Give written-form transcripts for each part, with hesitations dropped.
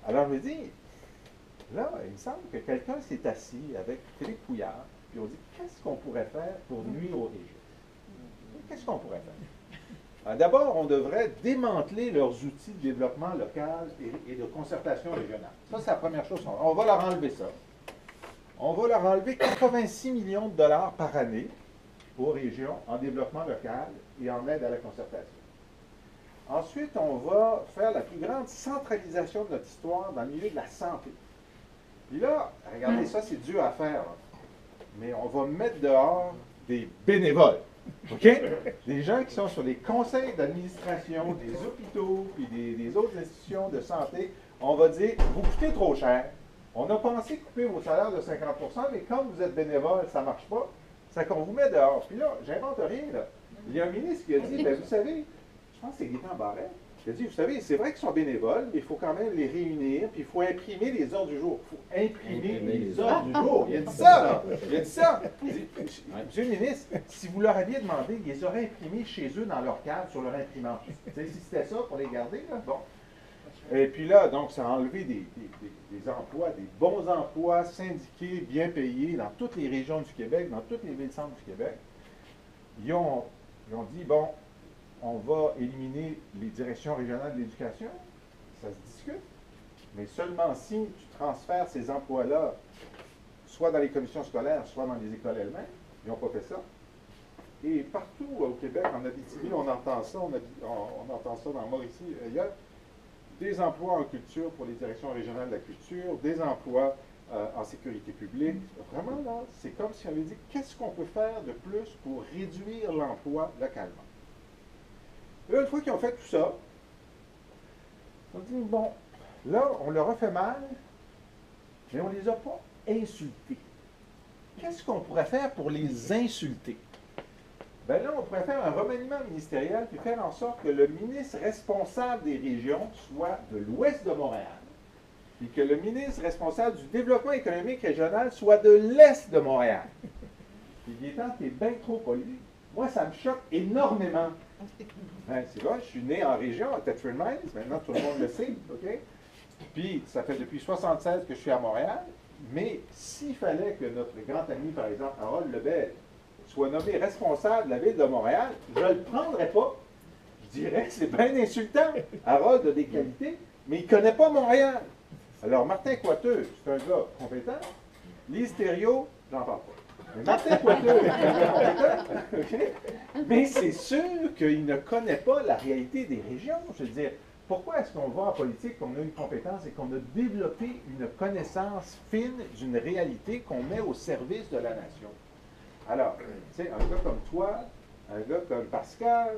Alors, je me dis, là, il me semble que quelqu'un s'est assis avec Philippe Couillard, puis on dit, qu'est-ce qu'on pourrait faire pour nuire aux régions? Qu'est-ce qu'on pourrait faire? D'abord, on devrait démanteler leurs outils de développement local et de concertation régionale. Ça, c'est la première chose. On va leur enlever ça. On va leur enlever 86 millions de dollars par année aux régions en développement local et en aide à la concertation. Ensuite, on va faire la plus grande centralisation de notre histoire dans le milieu de la santé. Puis là, regardez, ça, c'est dur à faire, là. Mais on va mettre dehors des bénévoles. OK? Des gens qui sont sur les conseils d'administration des hôpitaux puis des autres institutions de santé. On va dire, vous coûtez trop cher. On a pensé couper vos salaires de 50 %, mais quand vous êtes bénévole, ça ne marche pas. C'est qu'on vous met dehors. Puis là, j'invente rien, là. Il y a un ministre qui a dit, bien, vous savez, je pense que c'est Gaétan Barrette, qui a dit, vous savez, c'est vrai qu'ils sont bénévoles, mais il faut quand même les réunir, puis il faut imprimer les ordres du jour. Il faut imprimer les ordres du jour. Il a dit ça, là. Il a dit ça. Il dit, Monsieur le ministre, si vous leur aviez demandé, ils les auraient imprimés chez eux dans leur cadre, sur leur imprimante. Tu sais, si c'était ça pour les garder, là, bon. Et puis là, donc, ça a enlevé des emplois, des bons emplois syndiqués, bien payés dans toutes les régions du Québec, dans toutes les villes-centres du Québec. Ils ont dit, bon, on va éliminer les directions régionales de l'éducation. Ça se discute. Mais seulement si tu transfères ces emplois-là, soit dans les commissions scolaires, soit dans les écoles elles-mêmes. Ils n'ont pas fait ça. Et partout au Québec, en Abitibi, on entend ça. On entend ça dans Mauricie et ailleurs. Des emplois en culture pour les directions régionales de la culture, des emplois en sécurité publique. Vraiment, là, c'est comme si on avait dit, qu'est-ce qu'on peut faire de plus pour réduire l'emploi localement? Et une fois qu'ils ont fait tout ça, on dit, bon, là, on leur a fait mal, mais on ne les a pas insultés. Qu'est-ce qu'on pourrait faire pour les insulter? Bien là, on pourrait faire un remaniement ministériel puis faire en sorte que le ministre responsable des régions soit de l'ouest de Montréal et que le ministre responsable du développement économique régional soit de l'est de Montréal. Puis Gaétan, t'es bien trop poli. Moi, ça me choque énormément. Ben, c'est vrai, je suis né en région, à Thetford Mines, maintenant tout le monde le sait, OK? Puis, ça fait depuis 1976 que je suis à Montréal, mais s'il fallait que notre grand ami, par exemple, Harold Lebel, soit nommé responsable de la ville de Montréal, je ne le prendrais pas. Je dirais que c'est bien insultant. Harold a des qualités, mais il ne connaît pas Montréal. Alors, Martin Coiteux, c'est un gars compétent. Lise Thériault, j'en parle pas. Mais Martin Coiteux est un gars compétent. Okay? Mais c'est sûr qu'il ne connaît pas la réalité des régions. Je veux dire, pourquoi est-ce qu'on va en politique, qu'on a une compétence et qu'on a développé une connaissance fine d'une réalité qu'on met au service de la nation? Alors, tu sais, un gars comme toi, un gars comme Pascal,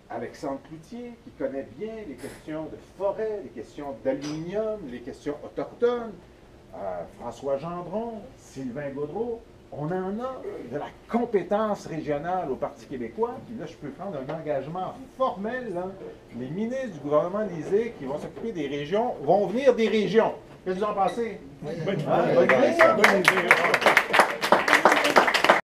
Alexandre Cloutier, qui connaît bien les questions de forêt, les questions d'aluminium, les questions autochtones, François Gendron, Sylvain Gaudreault, on en a de la compétence régionale au Parti québécois, puis là, je peux prendre un engagement formel, là. Les ministres du gouvernement Lisée qui vont s'occuper des régions vont venir des régions. Qu'est-ce que vous en pensez? Bonne idée?